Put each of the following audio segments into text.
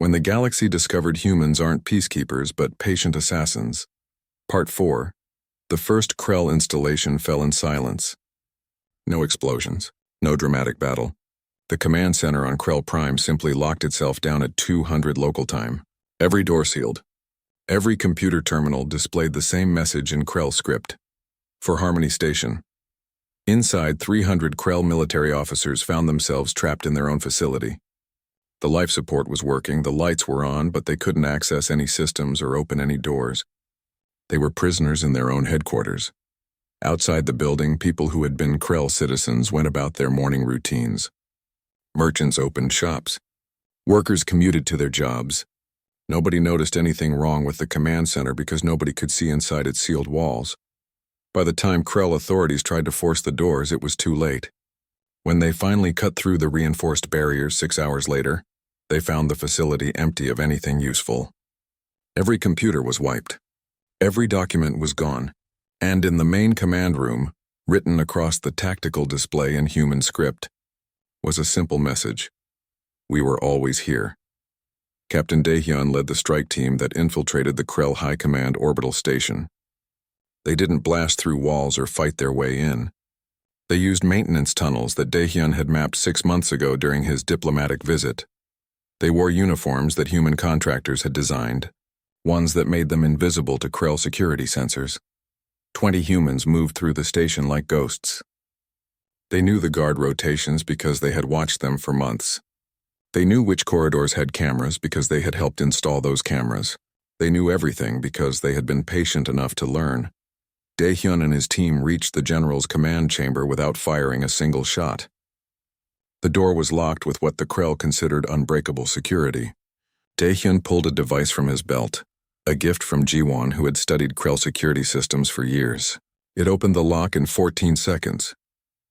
When the galaxy discovered humans aren't peacekeepers but patient assassins. Part 4. The first Krell installation fell in silence. No explosions, no dramatic battle. The command center on Krell Prime simply locked itself down at 200 local time. Every door sealed. Every computer terminal displayed the same message in Krell script. For Harmony Station. Inside, 300 Krell military officers found themselves trapped in their own facility. The life support was working, the lights were on, but they couldn't access any systems or open any doors. They were prisoners in their own headquarters. Outside the building, people who had been Krell citizens went about their morning routines. Merchants opened shops. Workers commuted to their jobs. Nobody noticed anything wrong with the command center because nobody could see inside its sealed walls. By the time Krell authorities tried to force the doors, it was too late. When they finally cut through the reinforced barriers 6 hours later, they found the facility empty of anything useful. Every computer was wiped. Every document was gone. And in the main command room, written across the tactical display in human script, was a simple message. We were always here. Captain Daehyun led the strike team that infiltrated the Krell High Command orbital station. They didn't blast through walls or fight their way in. They used maintenance tunnels that Daehyun had mapped 6 months ago during his diplomatic visit. They wore uniforms that human contractors had designed, ones that made them invisible to Krell security sensors. 20 humans moved through the station like ghosts. They knew the guard rotations because they had watched them for months. They knew which corridors had cameras because they had helped install those cameras. They knew everything because they had been patient enough to learn. Daehyun and his team reached the general's command chamber without firing a single shot. The door was locked with what the Krell considered unbreakable security. Daehyun pulled a device from his belt, a gift from Jiwon, who had studied Krell security systems for years. It opened the lock in 14 seconds.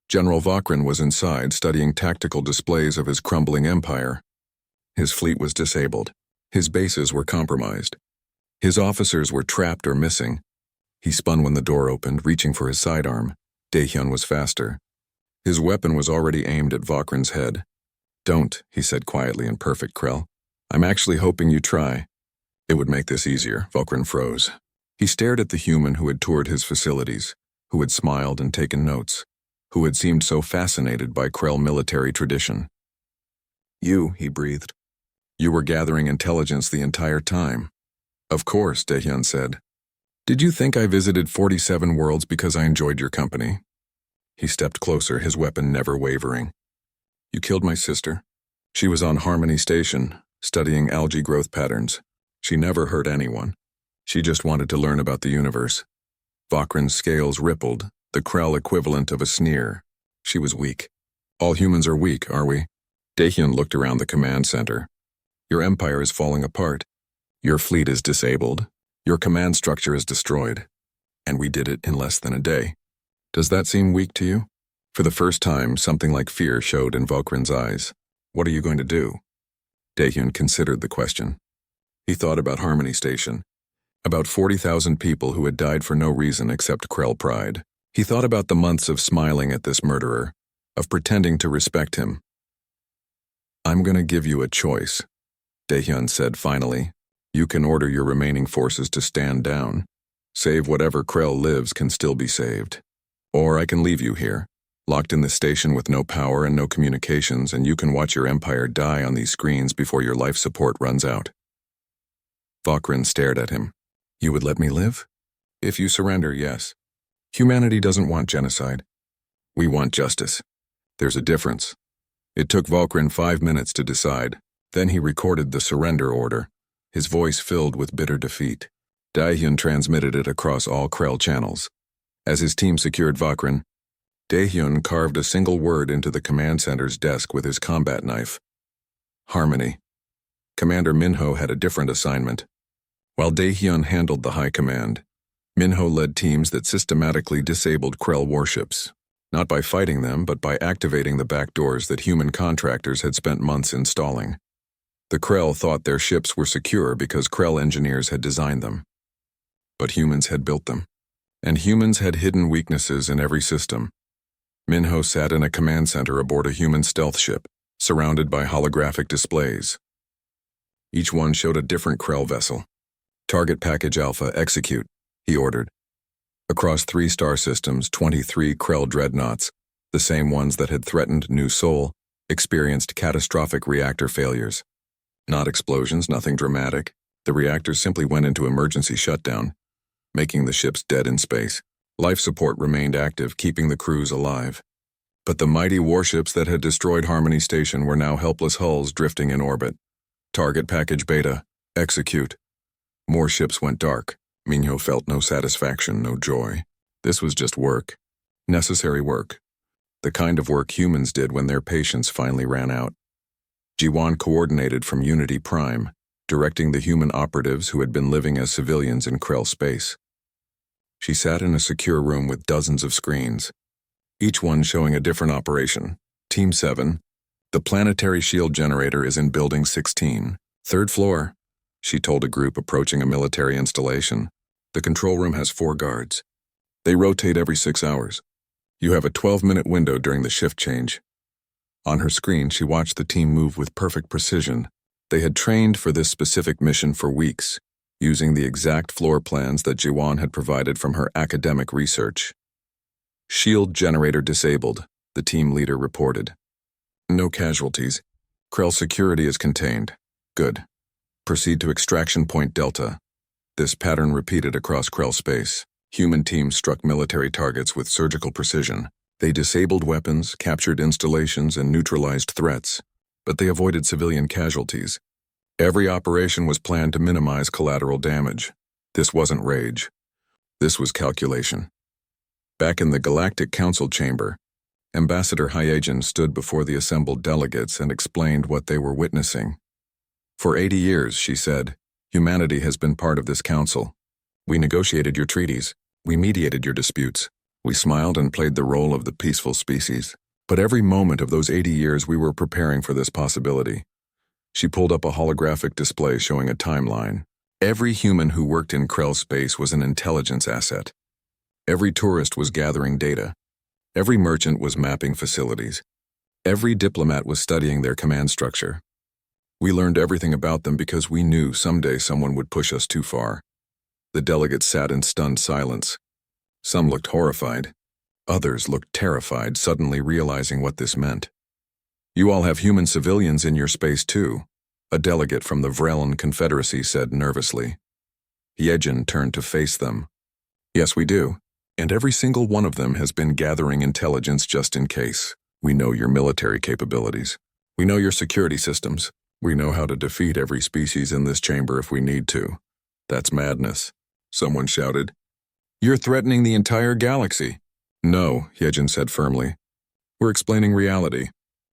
General Vakrin was inside, studying tactical displays of his crumbling empire. His fleet was disabled. His bases were compromised. His officers were trapped or missing. He spun when the door opened, reaching for his sidearm. Daehyun was faster. His weapon was already aimed at Vakrin's head. "Don't," he said quietly in perfect Krell. "I'm actually hoping you try." "It would make this easier." Vakrin froze. He stared at the human who had toured his facilities, who had smiled and taken notes, who had seemed so fascinated by Krell military tradition. "You," he breathed. "You were gathering intelligence the entire time." "Of course," Daehyun said. "Did you think I visited 47 worlds because I enjoyed your company?" He stepped closer, his weapon never wavering. "You killed my sister. She was on Harmony Station, studying algae growth patterns. She never hurt anyone. She just wanted to learn about the universe." Vakrin's scales rippled, the Krell equivalent of a sneer. She was weak. "All humans are weak, are we?" Daehyun looked around the command center. "Your empire is falling apart. Your fleet is disabled. Your command structure is destroyed. And we did it in less than a day. Does that seem weak to you?" For the first time, something like fear showed in Vakrin's eyes. "What are you going to do?" Daehyun considered the question. He thought about Harmony Station, about 40,000 people who had died for no reason except Krell pride. He thought about the months of smiling at this murderer, of pretending to respect him. "I'm going to give you a choice," Daehyun said finally. "You can order your remaining forces to stand down. Save whatever Krell lives can still be saved. Or I can leave you here, locked in the station with no power and no communications, and you can watch your empire die on these screens before your life support runs out." Vakrin stared at him. "You would let me live?" "If you surrender, yes. Humanity doesn't want genocide. We want justice. There's a difference." It took Vakrin 5 minutes to decide. Then he recorded the surrender order, his voice filled with bitter defeat. Daehyun transmitted it across all Krell channels. As his team secured Vakrin, Daehyun carved a single word into the command center's desk with his combat knife. Harmony. Commander Minho had a different assignment. While Daehyun handled the high command, Minho led teams that systematically disabled Krell warships, not by fighting them, but by activating the backdoors that human contractors had spent months installing. The Krell thought their ships were secure because Krell engineers had designed them. But humans had built them. And humans had hidden weaknesses in every system. Minho sat in a command center aboard a human stealth ship, surrounded by holographic displays. Each one showed a different Krell vessel. "Target Package Alpha, execute," he ordered. Across 3 star systems, 23 Krell dreadnoughts, the same ones that had threatened New Sol, experienced catastrophic reactor failures. Not explosions, nothing dramatic. The reactors simply went into emergency shutdown, making the ships dead in space. Life support remained active, keeping the crews alive. But the mighty warships that had destroyed Harmony Station were now helpless hulls drifting in orbit. "Target Package Beta, execute." More ships went dark. Minho felt no satisfaction, no joy. This was just work. Necessary work. The kind of work humans did when their patience finally ran out. Jiwan coordinated from Unity Prime, directing the human operatives who had been living as civilians in Krell space. She sat in a secure room with dozens of screens, each one showing a different operation. Team 7, the planetary shield generator is in Building 16, 3rd floor, she told a group approaching a military installation. The control room has 4 guards. They rotate every 6 hours. You have a 12-minute window during the shift change. On her screen, she watched the team move with perfect precision. They had trained for this specific mission for weeks, using the exact floor plans that Jiwan had provided from her academic research. "Shield generator disabled," the team leader reported. "No casualties. Krell security is contained. Good. Proceed to extraction point Delta." This pattern repeated across Krell space. Human teams struck military targets with surgical precision. They disabled weapons, captured installations, and neutralized threats, but they avoided civilian casualties. Every operation was planned to minimize collateral damage. This wasn't rage. This was calculation. Back in the Galactic Council chamber, Ambassador Hyejan stood before the assembled delegates and explained what they were witnessing. "For 80 years, she said, humanity has been part of this council. We negotiated your treaties. We mediated your disputes. We smiled and played the role of the peaceful species. But every moment of those 80 years we were preparing for this possibility." She pulled up a holographic display showing a timeline. Every human who worked in Krell space was an intelligence asset. Every tourist was gathering data. Every merchant was mapping facilities. Every diplomat was studying their command structure. We learned everything about them because we knew someday someone would push us too far. The delegates sat in stunned silence. Some looked horrified. Others looked terrified, suddenly realizing what this meant. "You all have human civilians in your space too," a delegate from the Vrellan Confederacy said nervously. Hyejan turned to face them. "Yes, we do. And every single one of them has been gathering intelligence just in case. We know your military capabilities. We know your security systems. We know how to defeat every species in this chamber if we need to." "That's madness," someone shouted. "You're threatening the entire galaxy." "No," Hyejan said firmly. "We're explaining reality.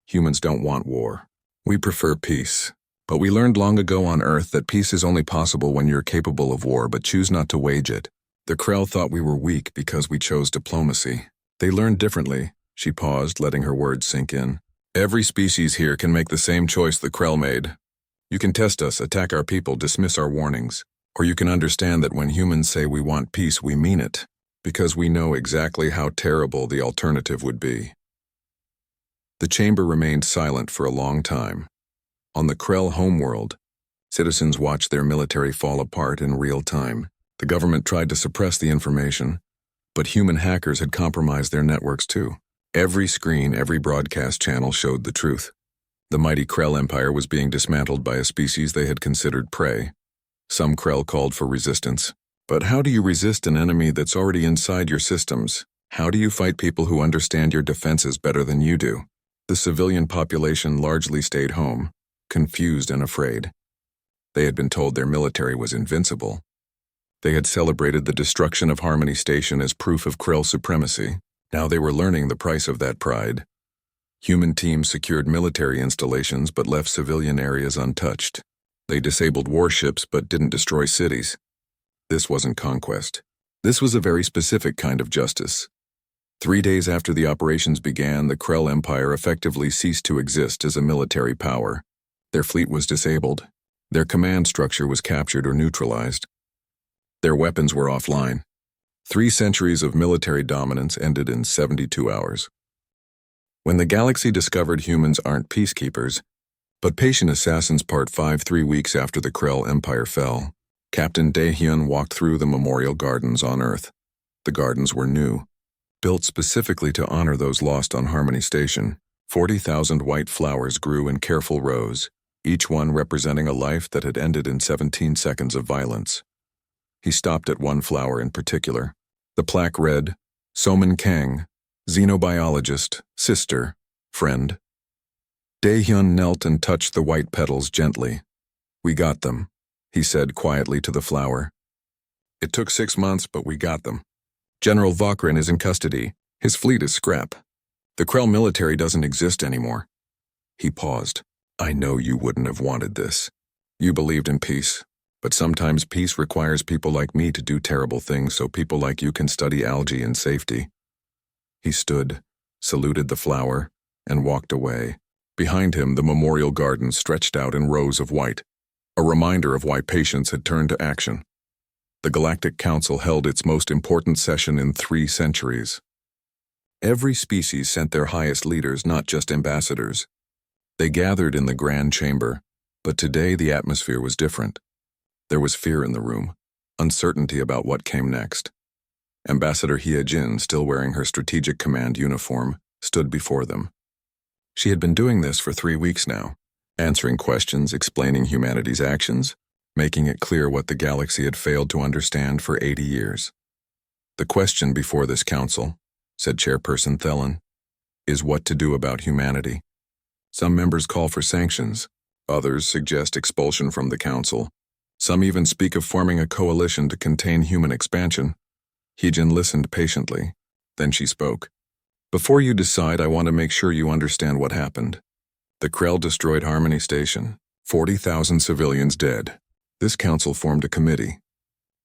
Humans don't want war. We prefer peace. But we learned long ago on Earth that peace is only possible when you're capable of war but choose not to wage it. The Krell thought we were weak because we chose diplomacy. They learned differently." She paused, letting her words sink in. "Every species here can make the same choice the Krell made. You can test us, attack our people, dismiss our warnings. Or you can understand that when humans say we want peace, we mean it, because we know exactly how terrible the alternative would be." The chamber remained silent for a long time. On the Krell homeworld, citizens watched their military fall apart in real time. The government tried to suppress the information, but human hackers had compromised their networks too. Every screen, every broadcast channel showed the truth. The mighty Krell Empire was being dismantled by a species they had considered prey. Some Krell called for resistance. But how do you resist an enemy that's already inside your systems? How do you fight people who understand your defenses better than you do? The civilian population largely stayed home, confused and afraid. They had been told their military was invincible. They had celebrated the destruction of Harmony Station as proof of Krell supremacy. Now they were learning the price of that pride. Human teams secured military installations but left civilian areas untouched. They disabled warships but didn't destroy cities. This wasn't conquest. This was a very specific kind of justice. 3 days after the operations began, the Krell Empire effectively ceased to exist as a military power. Their fleet was disabled. Their command structure was captured or neutralized. Their weapons were offline. 3 centuries of military dominance ended in 72 hours. When the galaxy discovered humans aren't peacekeepers, But Patient Assassins Part 5 3 weeks after the Krell Empire fell, Captain Dae-hyun walked through the memorial gardens on Earth. The gardens were new, built specifically to honor those lost on Harmony Station. 40,000 white flowers grew in careful rows, each one representing a life that had ended in 17 seconds of violence. He stopped at one flower in particular. The plaque read, Somin Kang, xenobiologist, sister, friend. Dae-hyun knelt and touched the white petals gently. We got them, he said quietly to the flower. It took 6 months, but we got them. General Vokrin is in custody. His fleet is scrap. The Krell military doesn't exist anymore. He paused. I know you wouldn't have wanted this. You believed in peace, but sometimes peace requires people like me to do terrible things so people like you can study algae in safety. He stood, saluted the flower, and walked away. Behind him, the memorial garden stretched out in rows of white, a reminder of why patience had turned to action. The Galactic Council held its most important session in 3 centuries. Every species sent their highest leaders, not just ambassadors. They gathered in the Grand Chamber, but today the atmosphere was different. There was fear in the room, uncertainty about what came next. Ambassador Hye-jin, still wearing her Strategic Command uniform, stood before them. She had been doing this for 3 weeks now, answering questions, explaining humanity's actions, making it clear what the galaxy had failed to understand for 80 years. The question before this council, said Chairperson Thelen, is what to do about humanity. Some members call for sanctions, others suggest expulsion from the council. Some even speak of forming a coalition to contain human expansion. Hye-jin listened patiently, then she spoke. Before you decide, I want to make sure you understand what happened. The Krell destroyed Harmony Station, 40,000 civilians dead. This council formed a committee.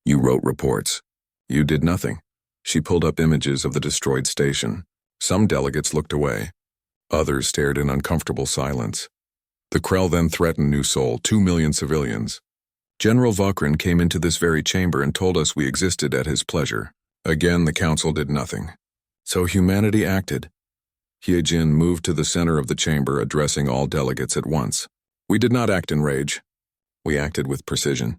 You wrote reports. You did nothing. She pulled up images of the destroyed station. Some delegates looked away. Others stared in uncomfortable silence. The Krell then threatened New Sol, 2 million civilians. General Vokrin came into this very chamber and told us we existed at his pleasure. Again, the council did nothing. So humanity acted. Hye-jin moved to the center of the chamber, addressing all delegates at once. We did not act in rage. We acted with precision.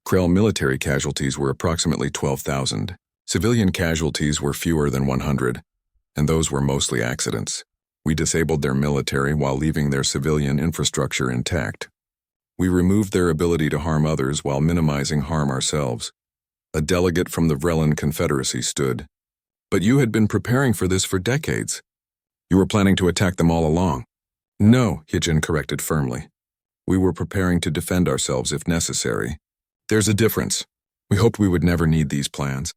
Krell military casualties were approximately 12,000. Civilian casualties were fewer than 100, and those were mostly accidents. We disabled their military while leaving their civilian infrastructure intact. We removed their ability to harm others while minimizing harm ourselves. A delegate from the Vrellan Confederacy stood. But you had been preparing for this for decades. You were planning to attack them all along. No, Hye-jin corrected firmly. We were preparing to defend ourselves if necessary. There's a difference. We hoped we would never need these plans.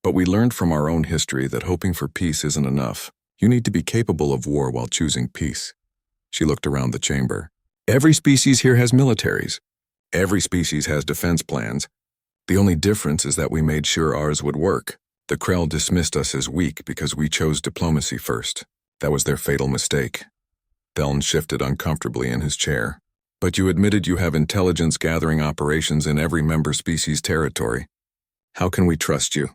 But we learned from our own history that hoping for peace isn't enough. You need to be capable of war while choosing peace. She looked around the chamber. Every species here has militaries. Every species has defense plans. The only difference is that we made sure ours would work. The Krell dismissed us as weak because we chose diplomacy first. That was their fatal mistake. Thelen shifted uncomfortably in his chair. But you admitted you have intelligence-gathering operations in every member species territory. How can we trust you?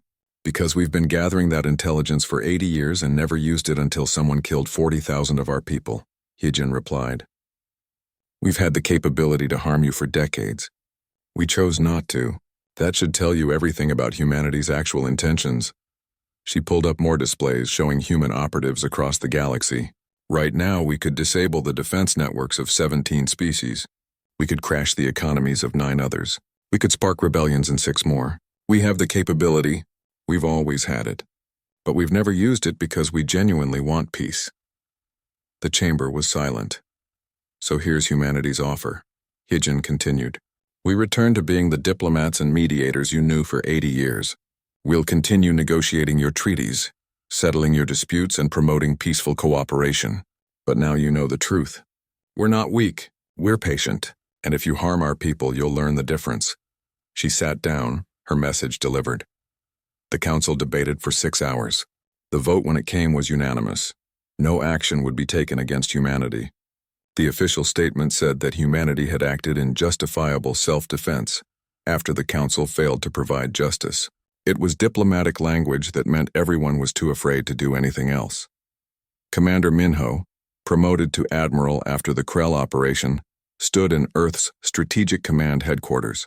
Because we've been gathering that intelligence for 80 years and never used it until someone killed 40,000 of our people, Hye-jin replied. We've had the capability to harm you for decades. We chose not to. That should tell you everything about humanity's actual intentions. She pulled up more displays showing human operatives across the galaxy. Right now, we could disable the defense networks of 17 species. We could crash the economies of 9 others. We could spark rebellions in 6 more. We have the capability. We've always had it. But we've never used it because we genuinely want peace. The chamber was silent. So here's humanity's offer. Hye-jin continued. We return to being the diplomats and mediators you knew for 80 years. We'll continue negotiating your treaties, settling your disputes and promoting peaceful cooperation. But now you know the truth. We're not weak, we're patient, and if you harm our people, you'll learn the difference. She sat down, her message delivered. The council debated for 6 hours. The vote when it came was unanimous. No action would be taken against humanity. The official statement said that humanity had acted in justifiable self-defense after the council failed to provide justice. It was diplomatic language that meant everyone was too afraid to do anything else. Commander Minho, promoted to admiral after the Krell operation, stood in Earth's Strategic Command headquarters.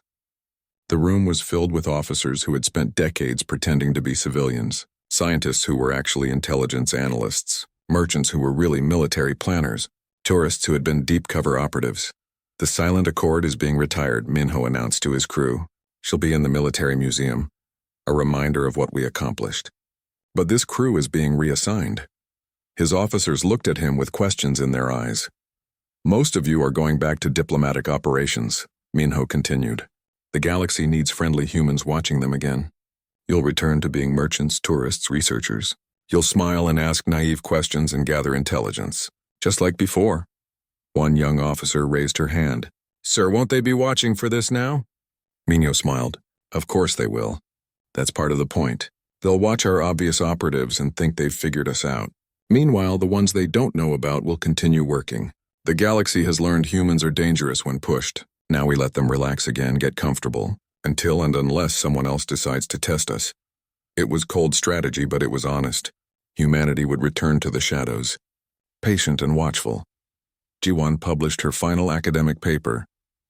The room was filled with officers who had spent decades pretending to be civilians, scientists who were actually intelligence analysts, merchants who were really military planners, tourists who had been deep cover operatives. The Silent Accord is being retired, Minho announced to his crew. She'll be in the military museum, a reminder of what we accomplished. But this crew is being reassigned. His officers looked at him with questions in their eyes. Most of you are going back to diplomatic operations, Minho continued. The galaxy needs friendly humans watching them again. You'll return to being merchants, tourists, researchers. You'll smile and ask naive questions and gather intelligence, just like before. One young officer raised her hand. Sir, won't they be watching for this now? Minho smiled. Of course they will. That's part of the point. They'll watch our obvious operatives and think they've figured us out. Meanwhile, the ones they don't know about will continue working. The galaxy has learned humans are dangerous when pushed. Now we let them relax again, get comfortable, until and unless someone else decides to test us. It was cold strategy, but it was honest. Humanity would return to the shadows, patient and watchful. Jiwan published her final academic paper,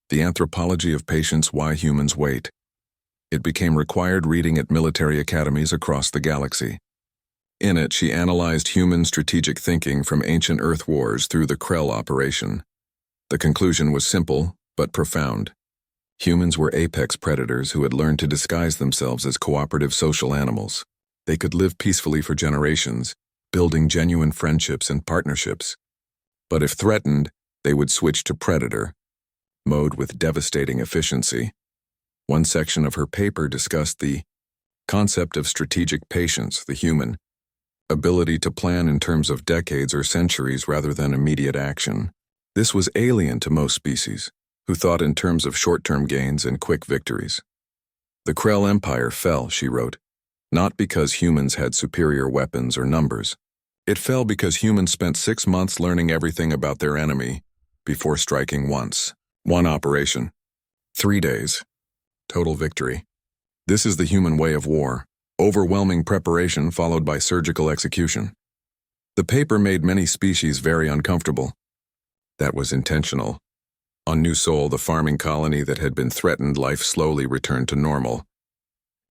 The Anthropology of Patience: Why Humans Wait. It became required reading at military academies across the galaxy. In it, she analyzed human strategic thinking from ancient Earth wars through the Krell operation. The conclusion was simple, but profound. Humans were apex predators who had learned to disguise themselves as cooperative social animals. They could live peacefully for generations, building genuine friendships and partnerships. But if threatened, they would switch to predator mode with devastating efficiency. One section of her paper discussed the concept of strategic patience, the human ability to plan in terms of decades or centuries rather than immediate action. This was alien to most species, who thought in terms of short-term gains and quick victories. The Krell Empire fell, she wrote, not because humans had superior weapons or numbers. It fell because humans spent 6 months learning everything about their enemy before striking once. One operation. 3 days. Total victory. This is the human way of war. Overwhelming preparation followed by surgical execution. The paper made many species very uncomfortable. That was intentional. On New Sol, the farming colony that had been threatened, life slowly returned to normal.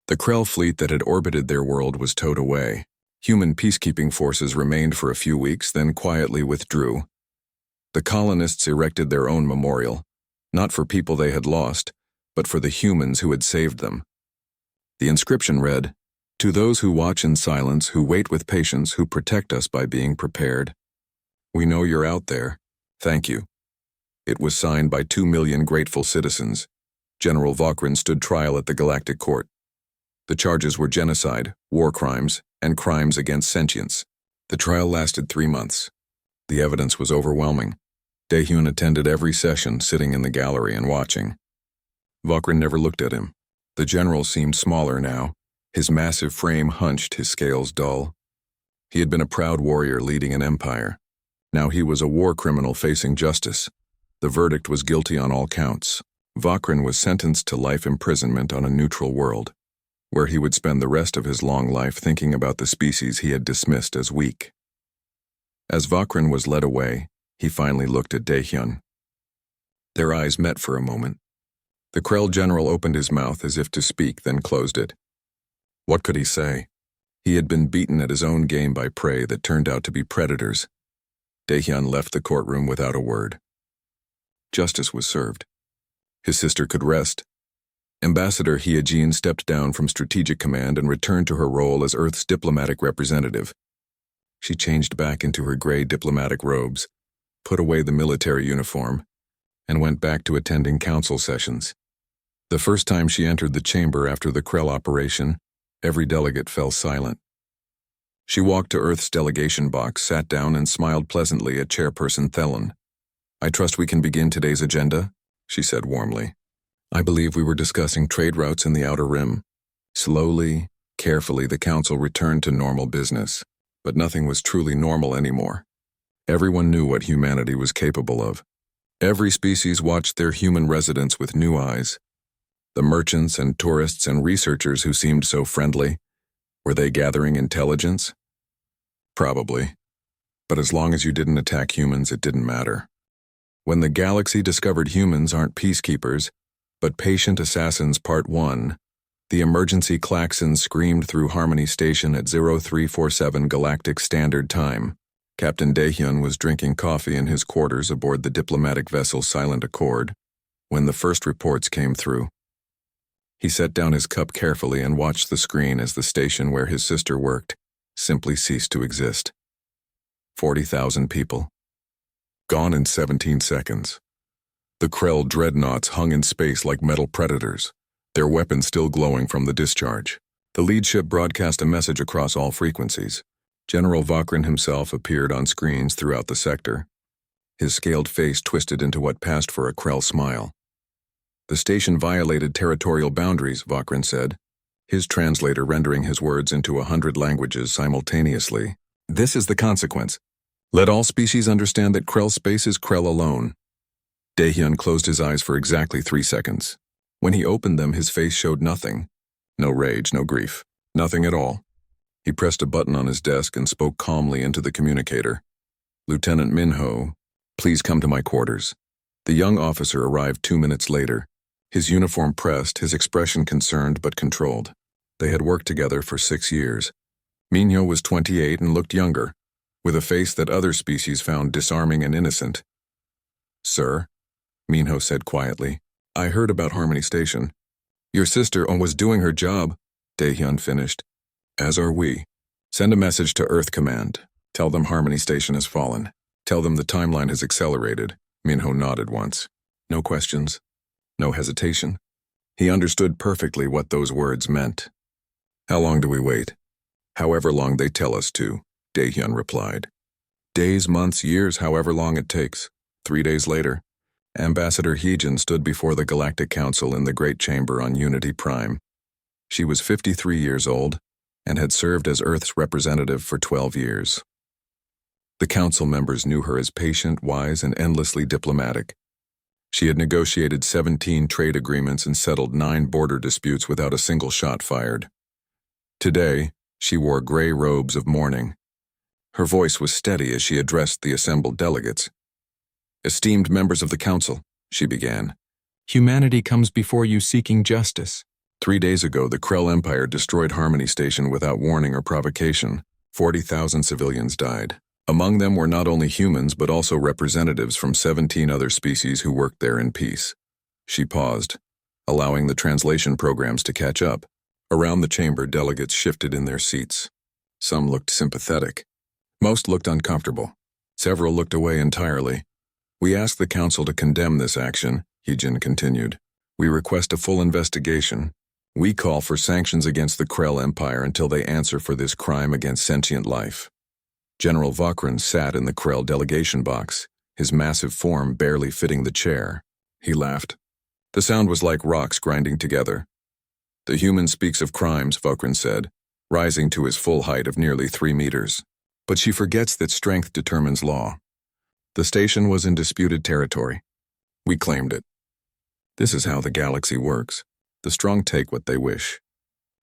The Krell fleet that had orbited their world was towed away. Human peacekeeping forces remained for a few weeks, then quietly withdrew. The colonists erected their own memorial, not for people they had lost, but for the humans who had saved them. The inscription read, "To those who watch in silence, who wait with patience, who protect us by being prepared. We know you're out there. Thank you." It was signed by 2 million grateful citizens. General Vokrin stood trial at the Galactic Court. The charges were genocide, war crimes, and crimes against sentience. The trial lasted 3 months. The evidence was overwhelming. Daehyun attended every session, sitting in the gallery and watching. Vokrin never looked at him. The general seemed smaller now, his massive frame hunched, his scales dull. He had been a proud warrior leading an empire. Now he was a war criminal facing justice. The verdict was guilty on all counts. Vokrin was sentenced to life imprisonment on a neutral world, where he would spend the rest of his long life thinking about the species he had dismissed as weak. As Vokrin was led away, he finally looked at Daehyun. Their eyes met for a moment. The Krell general opened his mouth as if to speak, then closed it. What could he say? He had been beaten at his own game by prey that turned out to be predators. Daehyun left the courtroom without a word. Justice was served. His sister could rest. Ambassador Hyejin stepped down from Strategic Command and returned to her role as Earth's diplomatic representative. She changed back into her gray diplomatic robes, put away the military uniform, and went back to attending council sessions. The first time she entered the chamber after the Krell operation, every delegate fell silent. She walked to Earth's delegation box, sat down, and smiled pleasantly at Chairperson Thelen. "I trust we can begin today's agenda," she said warmly. "I believe we were discussing trade routes in the Outer Rim." Slowly, carefully, the council returned to normal business, but nothing was truly normal anymore. Everyone knew what humanity was capable of. Every species watched their human residents with new eyes. The merchants and tourists and researchers who seemed so friendly, were they gathering intelligence? Probably. But as long as you didn't attack humans, it didn't matter. When the galaxy discovered humans aren't peacekeepers, but patient assassins Part 1, the emergency klaxon screamed through Harmony Station at 0347 Galactic Standard Time. Captain Daehyun was drinking coffee in his quarters aboard the diplomatic vessel Silent Accord when the first reports came through. He set down his cup carefully and watched the screen as the station where his sister worked simply ceased to exist. 40,000 people. Gone in 17 seconds. The Krell dreadnoughts hung in space like metal predators, their weapons still glowing from the discharge. The lead ship broadcast a message across all frequencies. General Vakrin himself appeared on screens throughout the sector. His scaled face twisted into what passed for a Krell smile. The station violated territorial boundaries, Vakrin said, his translator rendering his words into 100 languages simultaneously. This is the consequence. Let all species understand that Krell space is Krell alone. Daehyun closed his eyes for exactly 3 seconds. When he opened them, his face showed nothing. No rage, no grief, nothing at all. He pressed a button on his desk and spoke calmly into the communicator. Lieutenant Minho, please come to my quarters. The young officer arrived 2 minutes later. His uniform pressed, his expression concerned but controlled. They had worked together for 6 years. Minho was 28 and looked younger, with a face that other species found disarming and innocent. Sir, Minho said quietly, I heard about Harmony Station. Your sister was doing her job, Daehyun finished. As are we. Send a message to Earth Command. Tell them Harmony Station has fallen. Tell them the timeline has accelerated. Minho nodded once. No questions. No hesitation. He understood perfectly what those words meant. How long do we wait? However long they tell us to, Daehyun replied. Days, months, years, however long it takes. 3 days later, Ambassador Heejin stood before the Galactic Council in the Great Chamber on Unity Prime. She was 53 years old and had served as Earth's representative for 12 years. The council members knew her as patient, wise, and endlessly diplomatic. She had negotiated 17 trade agreements and settled 9 border disputes without a single shot fired. Today, she wore gray robes of mourning. Her voice was steady as she addressed the assembled delegates. Esteemed members of the council, she began. Humanity comes before you seeking justice. 3 days ago, the Krell Empire destroyed Harmony Station without warning or provocation. 40,000 civilians died. Among them were not only humans but also representatives from 17 other species who worked there in peace. She paused, allowing the translation programs to catch up. Around the chamber, delegates shifted in their seats. Some looked sympathetic. Most looked uncomfortable. Several looked away entirely. We ask the council to condemn this action, Heejin continued. We request a full investigation. We call for sanctions against the Krell Empire until they answer for this crime against sentient life. General Vakrin sat in the Krell delegation box, his massive form barely fitting the chair. He laughed. The sound was like rocks grinding together. The human speaks of crimes, Vakrin said, rising to his full height of nearly 3 meters. But she forgets that strength determines law. The station was in disputed territory. We claimed it. This is how the galaxy works. The strong take what they wish.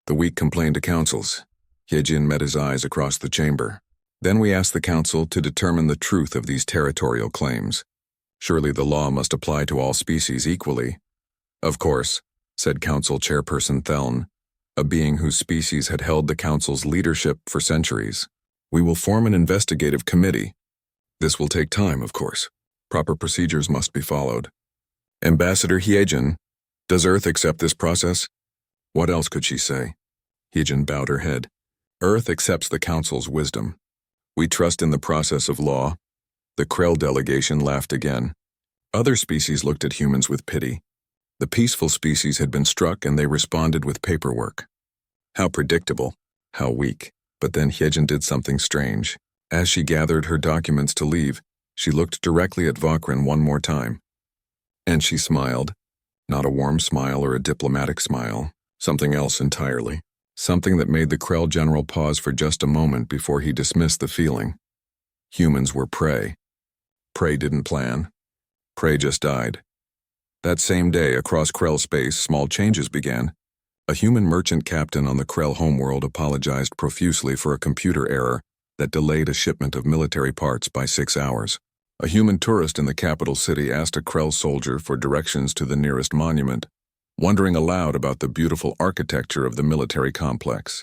The weak complain to councils. Heejin met his eyes across the chamber. Then we asked the council to determine the truth of these territorial claims. Surely the law must apply to all species equally. Of course, said Council Chairperson Theln, a being whose species had held the council's leadership for centuries. We will form an investigative committee. This will take time, of course. Proper procedures must be followed. Ambassador Heejin, does Earth accept this process? What else could she say? Heejin bowed her head. Earth accepts the council's wisdom. We trust in the process of law. The Krell delegation laughed again. Other species looked at humans with pity. The peaceful species had been struck and they responded with paperwork. How predictable, how weak. But then Heejin did something strange. As she gathered her documents to leave, she looked directly at Vakrin one more time. And she smiled. Not a warm smile or a diplomatic smile. Something else entirely. Something that made the Krell general pause for just a moment before he dismissed the feeling. Humans were prey. Prey didn't plan. Prey just died. That same day, across Krell space, small changes began. A human merchant captain on the Krell homeworld apologized profusely for a computer error that delayed a shipment of military parts by 6 hours. A human tourist in the capital city asked a Krell soldier for directions to the nearest monument, wondering aloud about the beautiful architecture of the military complex.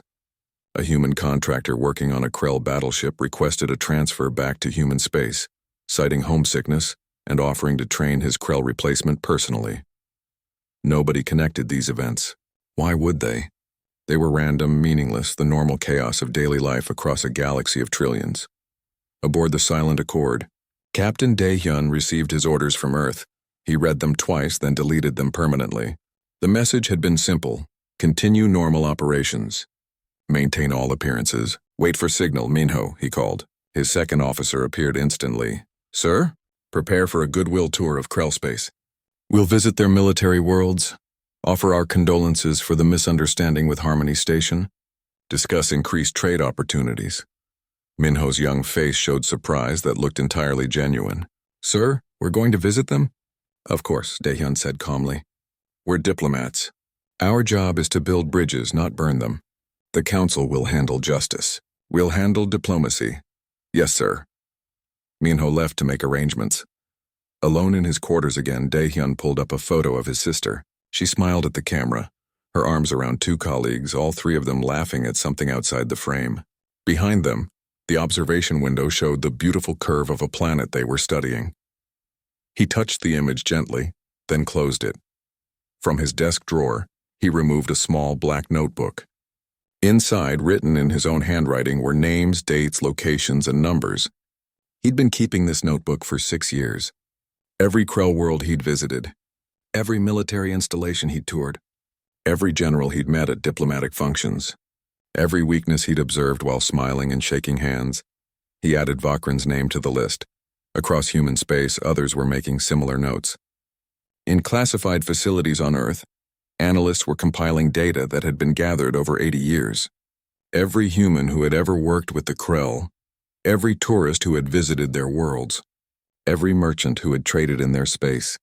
A human contractor working on a Krell battleship requested a transfer back to human space, citing homesickness and offering to train his Krell replacement personally. Nobody connected these events. Why would they? They were random, meaningless, the normal chaos of daily life across a galaxy of trillions. Aboard the Silent Accord, Captain Dae-hyun received his orders from Earth. He read them twice, then deleted them permanently. The message had been simple: continue normal operations. Maintain all appearances. Wait for signal, Minho, he called. His second officer appeared instantly. Sir? Prepare for a goodwill tour of Krell space. We'll visit their military worlds, offer our condolences for the misunderstanding with Harmony Station, discuss increased trade opportunities. Minho's young face showed surprise that looked entirely genuine. Sir, we're going to visit them? Of course, Dae-hyun said calmly. We're diplomats. Our job is to build bridges, not burn them. The Council will handle justice. We'll handle diplomacy. Yes, sir. Minho left to make arrangements. Alone in his quarters again, Dae-hyun pulled up a photo of his sister. She smiled at the camera, her arms around two colleagues, all three of them laughing at something outside the frame. Behind them, the observation window showed the beautiful curve of a planet they were studying. He touched the image gently, then closed it. From his desk drawer, he removed a small black notebook. Inside, written in his own handwriting, were names, dates, locations, and numbers. He'd been keeping this notebook for 6 years. Every Krell world he'd visited, every military installation he'd toured, every general he'd met at diplomatic functions, every weakness he'd observed while smiling and shaking hands. He added Vakran's name to the list. Across human space, others were making similar notes. In classified facilities on Earth, analysts were compiling data that had been gathered over 80 years. Every human who had ever worked with the Krell, every tourist who had visited their worlds, every merchant who had traded in their space,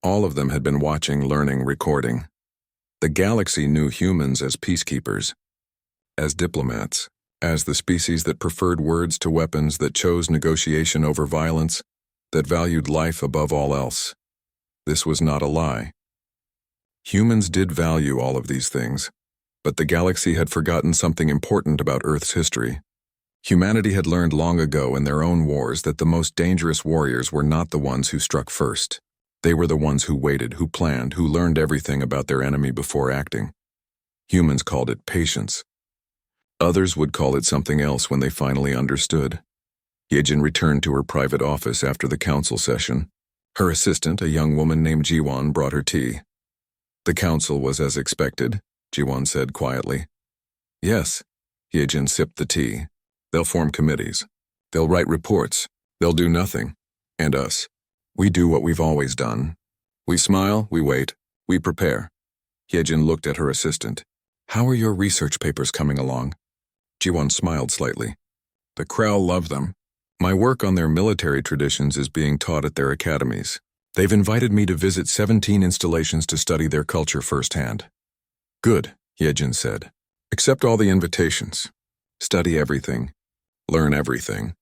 all of them had been watching, learning, recording. The galaxy knew humans as peacekeepers, as diplomats, as the species that preferred words to weapons, that chose negotiation over violence, that valued life above all else. This was not a lie. Humans did value all of these things, but the galaxy had forgotten something important about Earth's history. Humanity had learned long ago in their own wars that the most dangerous warriors were not the ones who struck first. They were the ones who waited, who planned, who learned everything about their enemy before acting. Humans called it patience. Others would call it something else when they finally understood. Yejin returned to her private office after the council session. Her assistant, a young woman named Jiwon, brought her tea. The council was as expected, Jiwon said quietly. Yes, Yejin sipped the tea. They'll form committees. They'll write reports. They'll do nothing. And us. We do what we've always done. We smile, we wait, we prepare. Yejin looked at her assistant. How are your research papers coming along? Jiwon smiled slightly. The Krell love them. My work on their military traditions is being taught at their academies. They've invited me to visit 17 installations to study their culture firsthand. Good, Yejin said. Accept all the invitations. Study everything. Learn everything.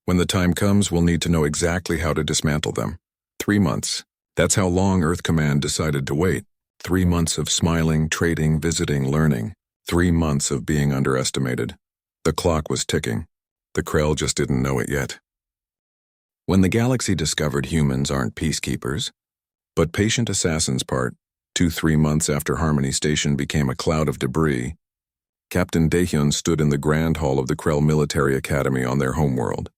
When the time comes, we'll need to know exactly how to dismantle them. 3 months. That's how long Earth Command decided to wait. 3 months of smiling, trading, visiting, learning. 3 months of being underestimated. The clock was ticking. The Krell just didn't know it yet. When the galaxy discovered humans aren't peacekeepers, but patient assassins part, 2-3 months after Harmony Station became a cloud of debris, Captain Dae-hyun stood in the grand hall of the Krell Military Academy on their homeworld.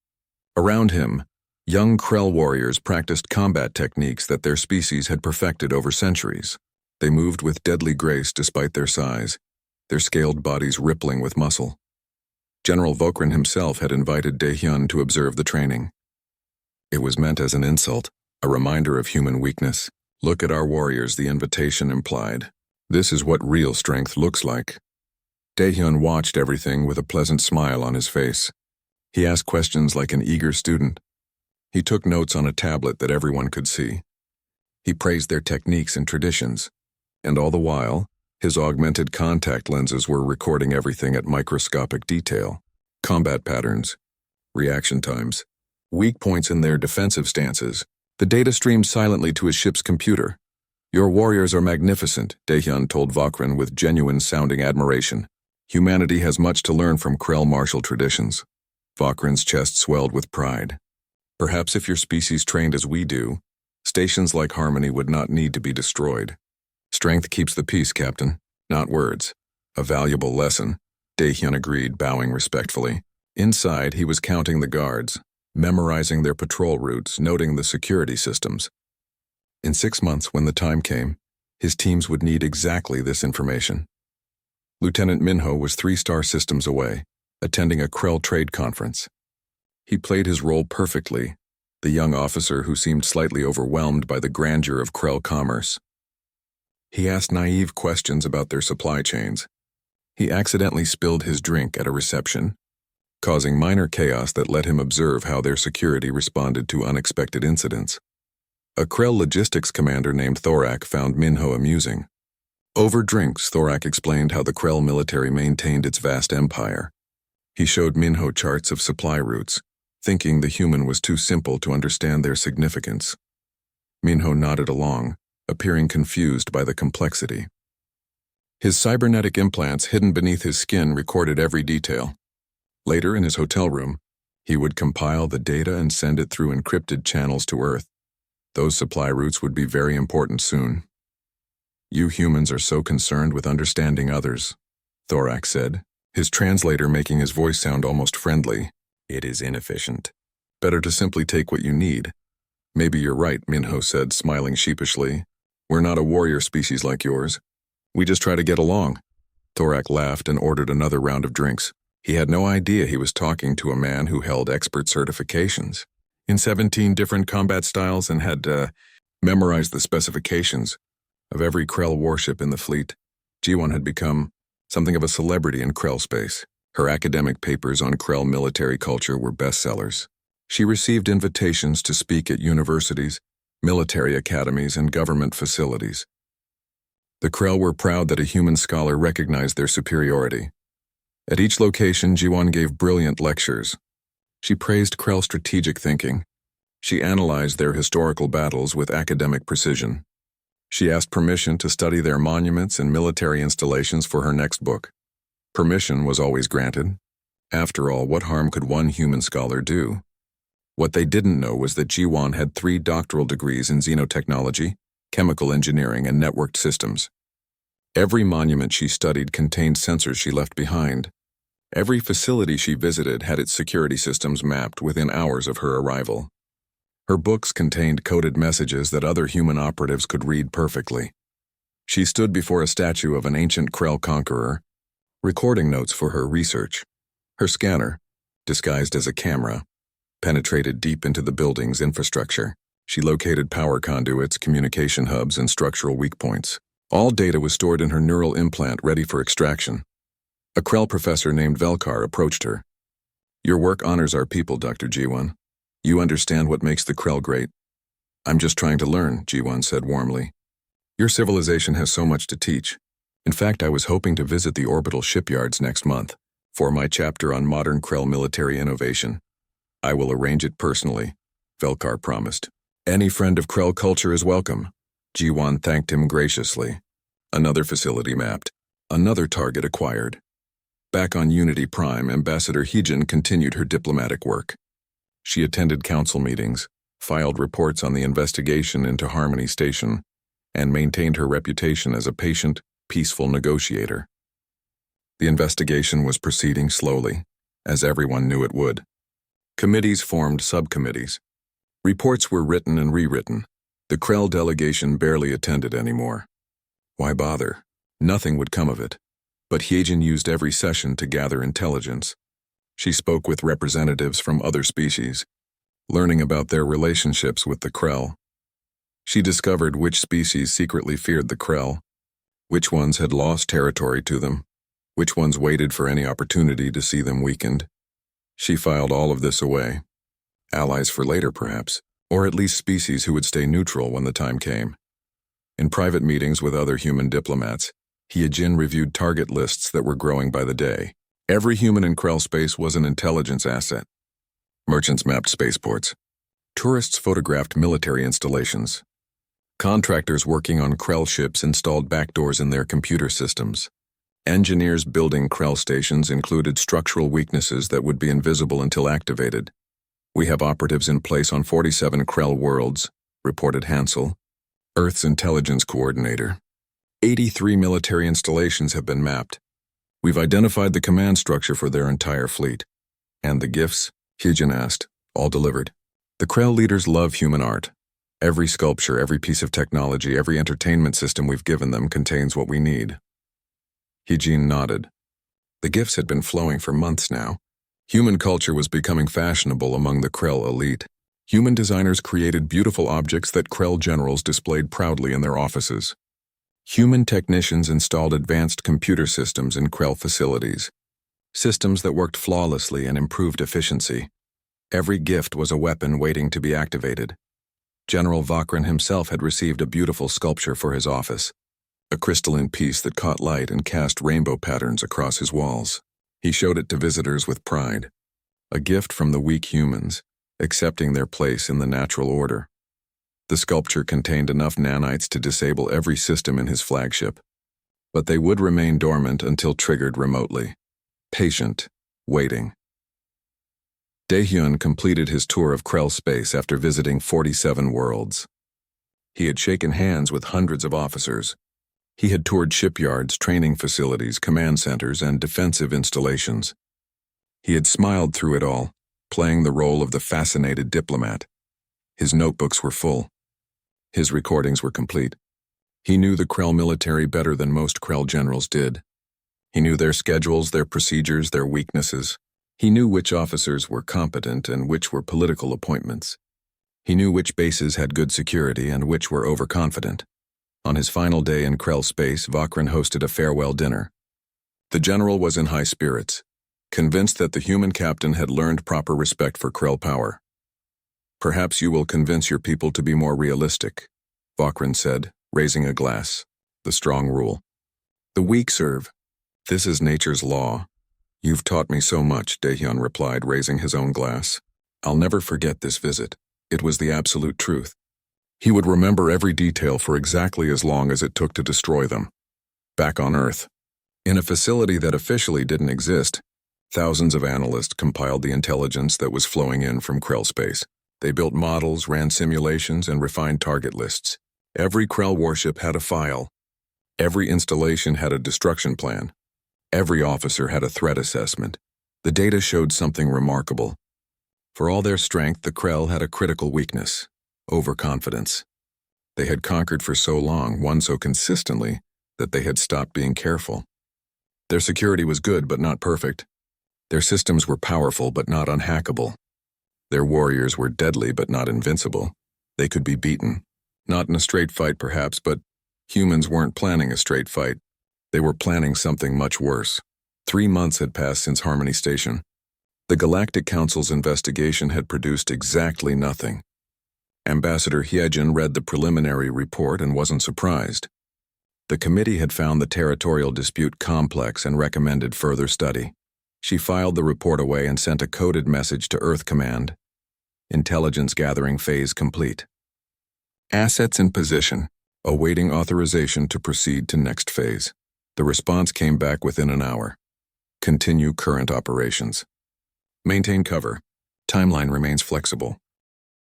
Around him, young Krell warriors practiced combat techniques that their species had perfected over centuries. They moved with deadly grace despite their size, their scaled bodies rippling with muscle. General Vakran himself had invited Dae-hyun to observe the training. It was meant as an insult, a reminder of human weakness. Look at our warriors, the invitation implied. This is what real strength looks like. Dae-hyun watched everything with a pleasant smile on his face. He asked questions like an eager student. He took notes on a tablet that everyone could see. He praised their techniques and traditions, and all the while, his augmented contact lenses were recording everything at microscopic detail. Combat patterns, reaction times, weak points in their defensive stances. The data streamed silently to his ship's computer. "Your warriors are magnificent," Daehyun told Vokran with genuine-sounding admiration. "Humanity has much to learn from Krell martial traditions." Vokran's chest swelled with pride. "Perhaps if your species trained as we do, stations like Harmony would not need to be destroyed." "Strength keeps the peace, Captain, not words." "A valuable lesson," Daehyun agreed, bowing respectfully. Inside, he was counting the guards, memorizing their patrol routes, noting the security systems. In 6 months, when the time came, his teams would need exactly this information. Lieutenant Minho was 3-star systems away, attending a Krell trade conference. He played his role perfectly, the young officer who seemed slightly overwhelmed by the grandeur of Krell commerce. He asked naive questions about their supply chains. He accidentally spilled his drink at a reception, causing minor chaos that let him observe how their security responded to unexpected incidents. A Krell logistics commander named Thorak found Minho amusing. Over drinks, Thorak explained how the Krell military maintained its vast empire. He showed Minho charts of supply routes, thinking the human was too simple to understand their significance. Minho nodded along, appearing confused by the complexity. His cybernetic implants hidden beneath his skin recorded every detail. Later, in his hotel room, he would compile the data and send it through encrypted channels to Earth. Those supply routes would be very important soon. "You humans are so concerned with understanding others," Thorak said, his translator making his voice sound almost friendly. "It is inefficient. Better to simply take what you need." "Maybe you're right," Minho said, smiling sheepishly. "We're not a warrior species like yours. We just try to get along." Thorak laughed and ordered another round of drinks. He had no idea he was talking to a man who held expert certifications in 17 different combat styles and had memorized the specifications of every Krell warship in the fleet. Jiwon had become something of a celebrity in Krell space. Her academic papers on Krell military culture were bestsellers. She received invitations to speak at universities, military academies, and government facilities. The Krell were proud that a human scholar recognized their superiority. At each location, Jiwon gave brilliant lectures. She praised Krell strategic thinking. She analyzed their historical battles with academic precision. She asked permission to study their monuments and military installations for her next book. Permission was always granted. After all, what harm could one human scholar do? What they didn't know was that Jiwon had 3 doctoral degrees in xenotechnology, chemical engineering, and networked systems. Every monument she studied contained sensors she left behind. Every facility she visited had its security systems mapped within hours of her arrival. Her books contained coded messages that other human operatives could read perfectly. She stood before a statue of an ancient Krell conqueror, recording notes for her research. Her scanner, disguised as a camera, penetrated deep into the building's infrastructure. She located power conduits, communication hubs, and structural weak points. All data was stored in her neural implant ready for extraction. A Krell professor named Velkar approached her. "Your work honors our people, Dr. Jiwon. You understand what makes the Krell great." "I'm just trying to learn," Jiwon said warmly. "Your civilization has so much to teach. In fact, I was hoping to visit the orbital shipyards next month for my chapter on modern Krell military innovation. I will arrange it personally," Velkar promised. "Any friend of Krell culture is welcome." Jiwon thanked him graciously. Another facility mapped. Another target acquired. Back on Unity Prime, Ambassador Heejin continued her diplomatic work. She attended council meetings, filed reports on the investigation into Harmony Station, and maintained her reputation as a patient, peaceful negotiator. The investigation was proceeding slowly, as everyone knew it would. Committees formed subcommittees. Reports were written and rewritten. The Krell delegation barely attended anymore. Why bother? Nothing would come of it. But Heejin used every session to gather intelligence. She spoke with representatives from other species, learning about their relationships with the Krell. She discovered which species secretly feared the Krell, which ones had lost territory to them, which ones waited for any opportunity to see them weakened. She filed all of this away. Allies for later, perhaps, or at least species who would stay neutral when the time came. In private meetings with other human diplomats, Heejin reviewed target lists that were growing by the day. Every human in Krell space was an intelligence asset. Merchants mapped spaceports. Tourists photographed military installations. Contractors working on Krell ships installed backdoors in their computer systems. Engineers building Krell stations included structural weaknesses that would be invisible until activated. We have operatives in place on 47 Krell worlds, reported Hansel, Earth's intelligence coordinator. 83 military installations have been mapped. We've identified the command structure for their entire fleet. And the gifts? Hyejin asked. All delivered. The Krell leaders love human art. Every sculpture, every piece of technology, every entertainment system we've given them contains what we need. Hyejin nodded. The gifts had been flowing for months now. Human culture was becoming fashionable among the Krell elite. Human designers created beautiful objects that Krell generals displayed proudly in their offices. Human technicians installed advanced computer systems in Krell facilities, systems that worked flawlessly and improved efficiency. Every gift was a weapon waiting to be activated. General Vakran himself had received a beautiful sculpture for his office, a crystalline piece that caught light and cast rainbow patterns across his walls. He showed it to visitors with pride, a gift from the weak humans, accepting their place in the natural order. The sculpture contained enough nanites to disable every system in his flagship, but they would remain dormant until triggered remotely. Patient, waiting. Daehyun completed his tour of Krell space after visiting 47 worlds. He had shaken hands with hundreds of officers. He had toured shipyards, training facilities, command centers, and defensive installations. He had smiled through it all, playing the role of the fascinated diplomat. His notebooks were full. His recordings were complete. He knew the Krell military better than most Krell generals did. He knew their schedules, their procedures, their weaknesses. He knew which officers were competent and which were political appointments. He knew which bases had good security and which were overconfident. On his final day in Krell space, Vakran hosted a farewell dinner. The general was in high spirits, convinced that the human captain had learned proper respect for Krell power. Perhaps you will convince your people to be more realistic, Vakran said, raising a glass. The strong rule. The weak serve. This is nature's law. You've taught me so much, Daehyun replied, raising his own glass. I'll never forget this visit. It was the absolute truth. He would remember every detail for exactly as long as it took to destroy them. Back on Earth, in a facility that officially didn't exist, thousands of analysts compiled the intelligence that was flowing in from Krell space. They built models, ran simulations, and refined target lists. Every Krell warship had a file. Every installation had a destruction plan. Every officer had a threat assessment. The data showed something remarkable. For all their strength, the Krell had a critical weakness: overconfidence. They had conquered for so long, won so consistently, that they had stopped being careful. Their security was good but not perfect. Their systems were powerful but not unhackable. Their warriors were deadly but not invincible. They could be beaten. Not in a straight fight perhaps, but humans weren't planning a straight fight. They were planning something much worse. 3 months had passed since Harmony Station. The Galactic Council's investigation had produced exactly nothing. Ambassador Hyejin read the preliminary report and wasn't surprised. The committee had found the territorial dispute complex and recommended further study. She filed the report away and sent a coded message to Earth Command. Intelligence gathering phase complete. Assets in position, awaiting authorization to proceed to next phase. The response came back within an hour. Continue current operations. Maintain cover. Timeline remains flexible.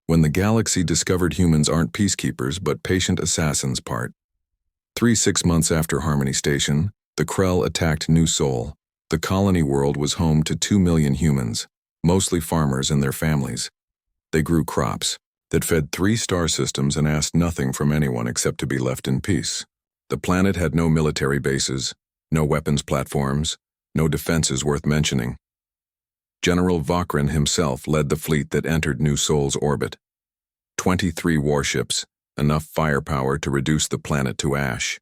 When the galaxy discovered humans aren't peacekeepers but patient assassins part. 6 months after Harmony Station, the Krell attacked New Sol. The colony world was home to 2 million humans, mostly farmers and their families. They grew crops that fed 3 star systems and asked nothing from anyone except to be left in peace. The planet had no military bases, no weapons platforms, no defenses worth mentioning. General Vakran himself led the fleet that entered New Sol's orbit. 23 warships, enough firepower to reduce the planet to ash.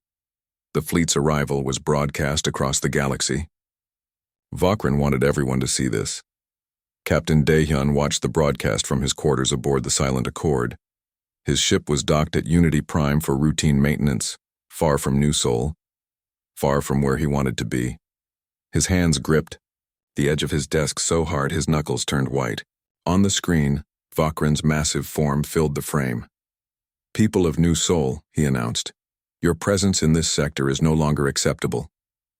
The fleet's arrival was broadcast across the galaxy. Vakran wanted everyone to see this. Captain Daehyun watched the broadcast from his quarters aboard the Silent Accord. His ship was docked at Unity Prime for routine maintenance, far from New Sol, far from where he wanted to be. His hands gripped, the edge of his desk so hard his knuckles turned white. On the screen, Vakran's massive form filled the frame. "People of New Sol," he announced, "your presence in this sector is no longer acceptable.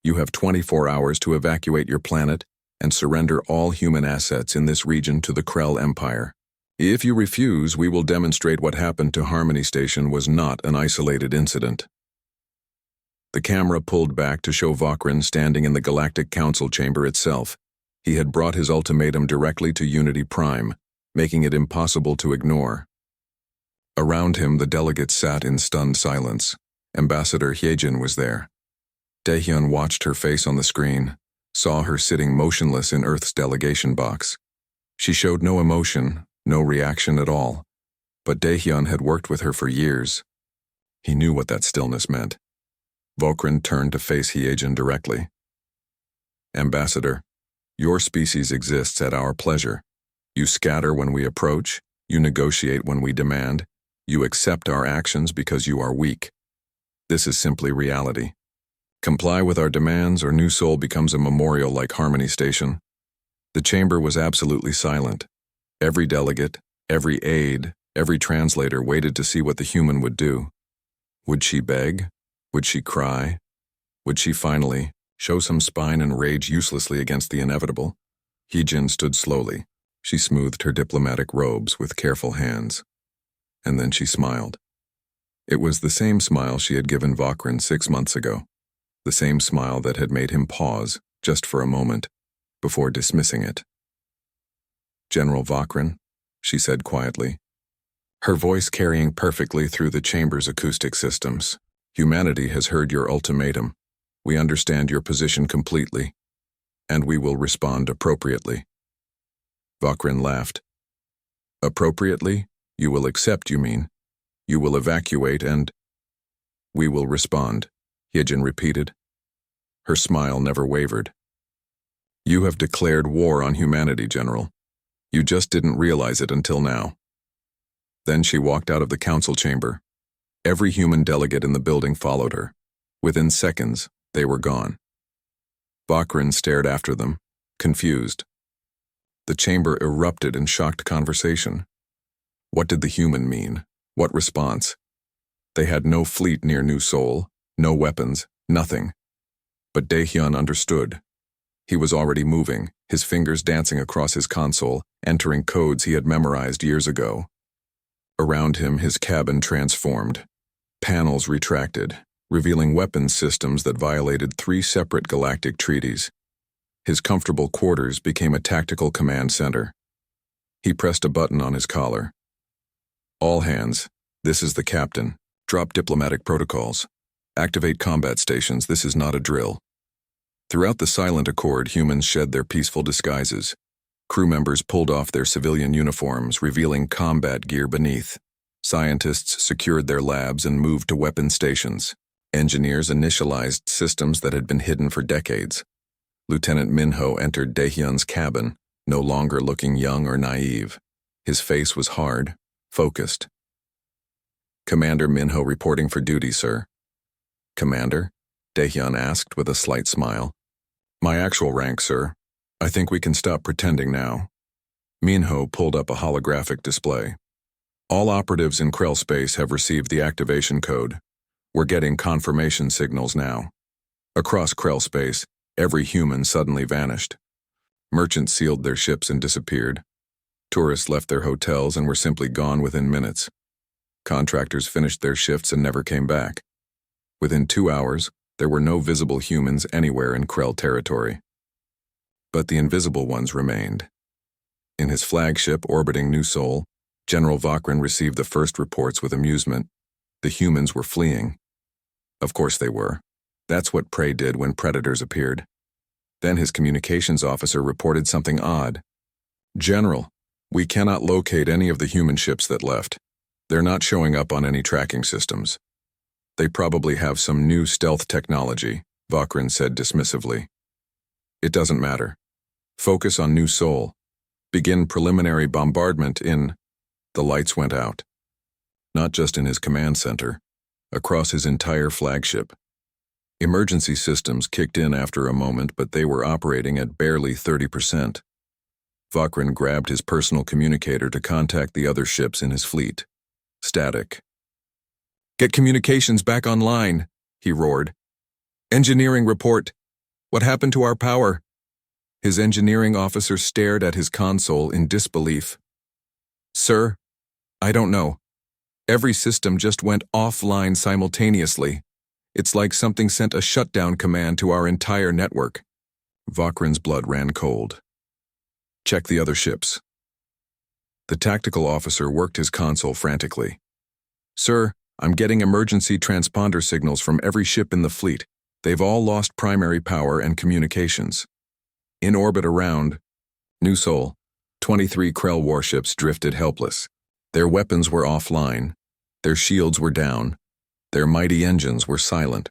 You have 24 hours to evacuate your planet and surrender all human assets in this region to the Krell Empire. If you refuse, we will demonstrate what happened to Harmony Station was not an isolated incident." The camera pulled back to show Vakran standing in the Galactic Council chamber itself. He had brought his ultimatum directly to Unity Prime, making it impossible to ignore. Around him, the delegates sat in stunned silence. Ambassador Hyejin was there. Daehyun watched her face on the screen, saw her sitting motionless in Earth's delegation box. She showed no emotion, no reaction at all. But Daehyun had worked with her for years. He knew what that stillness meant. Vakran turned to face Hyejin directly. "Ambassador, your species exists at our pleasure. You scatter when we approach, you negotiate when we demand, you accept our actions because you are weak. This is simply reality. Comply with our demands or New Sol becomes a memorial like Harmony Station." The chamber was absolutely silent. Every delegate, every aide, every translator waited to see what the human would do. Would she beg? Would she cry? Would she finally show some spine and rage uselessly against the inevitable? Hyejin stood slowly. She smoothed her diplomatic robes with careful hands. And then she smiled. It was the same smile she had given Vakran 6 months ago. The same smile that had made him pause, just for a moment, before dismissing it. "General Vakran," she said quietly, her voice carrying perfectly through the chamber's acoustic systems. "Humanity has heard your ultimatum. We understand your position completely, and we will respond appropriately." Vakran laughed. "Appropriately? You will accept, you mean? You will evacuate and—" "We will respond," Hyejin repeated. Her smile never wavered. "You have declared war on humanity, General. You just didn't realize it until now." Then she walked out of the council chamber. Every human delegate in the building followed her. Within seconds, they were gone. Vakran stared after them, confused. The chamber erupted in shocked conversation. What did the human mean? What response? They had no fleet near New Sol, no weapons, nothing. But Daehyun understood. He was already moving, his fingers dancing across his console, entering codes he had memorized years ago. Around him, his cabin transformed. Panels retracted, revealing weapons systems that violated 3 separate galactic treaties. His comfortable quarters became a tactical command center. He pressed a button on his collar. "All hands, this is the captain. Drop diplomatic protocols. Activate combat stations, this is not a drill." Throughout the silent accord, humans shed their peaceful disguises. Crew members pulled off their civilian uniforms, revealing combat gear beneath. Scientists secured their labs and moved to weapon stations. Engineers initialized systems that had been hidden for decades. Lieutenant Minho entered Daehyun's cabin, no longer looking young or naive. His face was hard, focused. "Commander Minho reporting for duty, sir." "Commander?" Daehyun asked with a slight smile. "My actual rank, sir. I think we can stop pretending now." Minho pulled up a holographic display. "All operatives in Krell space have received the activation code. We're getting confirmation signals now." Across Krell space, every human suddenly vanished. Merchants sealed their ships and disappeared. Tourists left their hotels and were simply gone within minutes. Contractors finished their shifts and never came back. Within 2 hours, there were no visible humans anywhere in Krell territory. But the invisible ones remained. In his flagship orbiting New Sol, General Vakran received the first reports with amusement. The humans were fleeing. Of course they were. That's what prey did when predators appeared. Then his communications officer reported something odd. "General, we cannot locate any of the human ships that left. They're not showing up on any tracking systems." "They probably have some new stealth technology," Vakran said dismissively. "It doesn't matter. Focus on New Sol. Begin preliminary bombardment in—" The lights went out. Not just in his command center, across his entire flagship. Emergency systems kicked in after a moment, but they were operating at barely 30%. Vakrin grabbed his personal communicator to contact the other ships in his fleet. Static. "Get communications back online," he roared. "Engineering report. What happened to our power?" His engineering officer stared at his console in disbelief. "Sir, I don't know. Every system just went offline simultaneously. It's like something sent a shutdown command to our entire network." Vakrin's blood ran cold. "Check the other ships." The tactical officer worked his console frantically. "Sir, I'm getting emergency transponder signals from every ship in the fleet. They've all lost primary power and communications. In orbit around New Sol, 23 Krell warships drifted helpless. Their weapons were offline. Their shields were down. Their mighty engines were silent.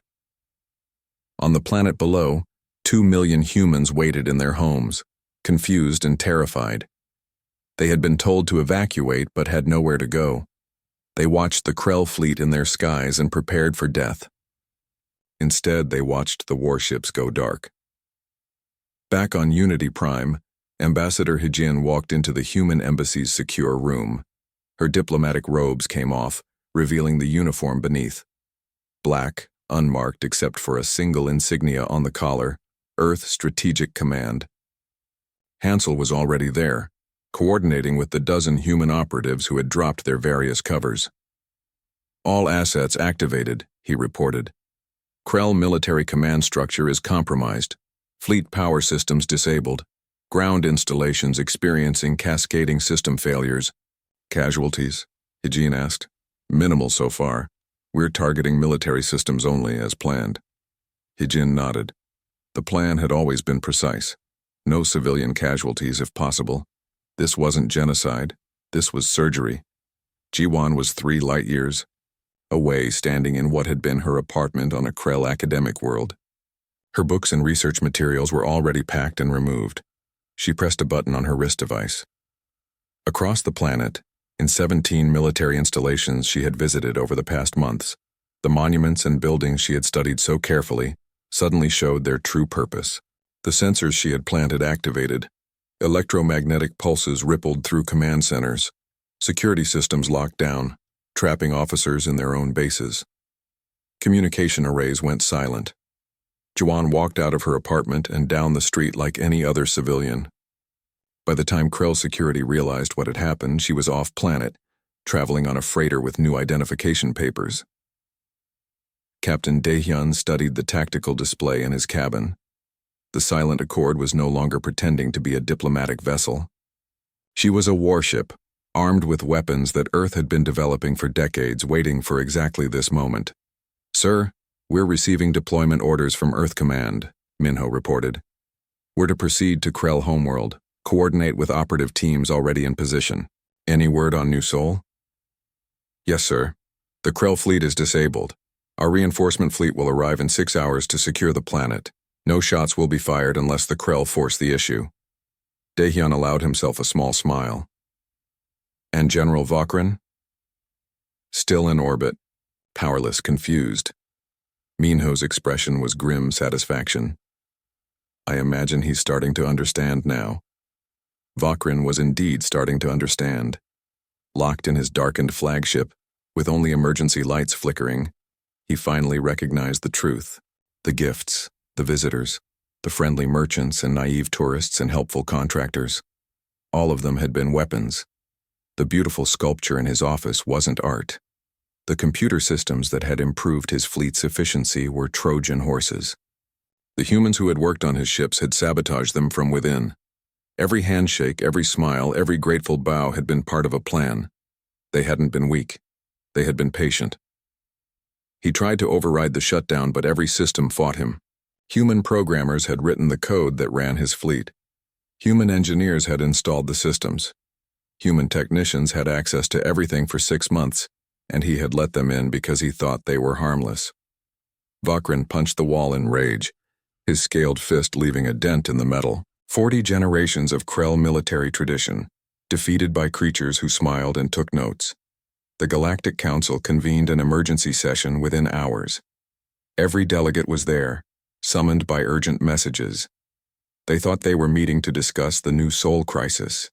On the planet below, 2 million humans waited in their homes, confused and terrified. They had been told to evacuate but had nowhere to go. They watched the Krell fleet in their skies and prepared for death. Instead, they watched the warships go dark. Back on Unity Prime, Ambassador Hijin walked into the human embassy's secure room. Her diplomatic robes came off, revealing the uniform beneath. Black, unmarked except for a single insignia on the collar, Earth Strategic Command. Hansel was already there, coordinating with the dozen human operatives who had dropped their various covers. "All assets activated," he reported. "Krell military command structure is compromised. Fleet power systems disabled. Ground installations experiencing cascading system failures." "Casualties?" Hijin asked. "Minimal so far. We're targeting military systems only, as planned." Hijin nodded. The plan had always been precise. No civilian casualties if possible. This wasn't genocide. This was surgery. Jiwan was 3 light-years away, standing in what had been her apartment on a Krell academic world. Her books and research materials were already packed and removed. She pressed a button on her wrist device. Across the planet, in 17 military installations she had visited over the past months, the monuments and buildings she had studied so carefully suddenly showed their true purpose. The sensors she had planted activated. Electromagnetic pulses rippled through command centers. Security systems locked down, trapping officers in their own bases. Communication arrays went silent. Jiwan walked out of her apartment and down the street like any other civilian. By the time Krell security realized what had happened, she was off-planet, traveling on a freighter with new identification papers. Captain Daehyun studied the tactical display in his cabin. The Silent Accord was no longer pretending to be a diplomatic vessel. She was a warship, armed with weapons that Earth had been developing for decades, waiting for exactly this moment. "Sir, we're receiving deployment orders from Earth Command," Minho reported. "We're to proceed to Krell homeworld, coordinate with operative teams already in position. Any word on New Sol?" "Yes, sir. The Krell fleet is disabled. Our reinforcement fleet will arrive in 6 hours to secure the planet. No shots will be fired unless the Krell force the issue." Daehyun allowed himself a small smile. "And General Vakrin?" "Still in orbit, powerless, confused." Minho's expression was grim satisfaction. "I imagine he's starting to understand now." Vakrin was indeed starting to understand. Locked in his darkened flagship, with only emergency lights flickering, he finally recognized the truth. The gifts, the visitors, the friendly merchants and naive tourists and helpful contractors. All of them had been weapons. The beautiful sculpture in his office wasn't art. The computer systems that had improved his fleet's efficiency were Trojan horses. The humans who had worked on his ships had sabotaged them from within. Every handshake, every smile, every grateful bow had been part of a plan. They hadn't been weak. They had been patient. He tried to override the shutdown, but every system fought him. Human programmers had written the code that ran his fleet. Human engineers had installed the systems. Human technicians had access to everything for 6 months, and he had let them in because he thought they were harmless. Vakrin punched the wall in rage, his scaled fist leaving a dent in the metal. 40 generations of Krell military tradition, defeated by creatures who smiled and took notes. The Galactic Council convened an emergency session within hours. Every delegate was there, summoned by urgent messages. They thought they were meeting to discuss the new Soul Crisis.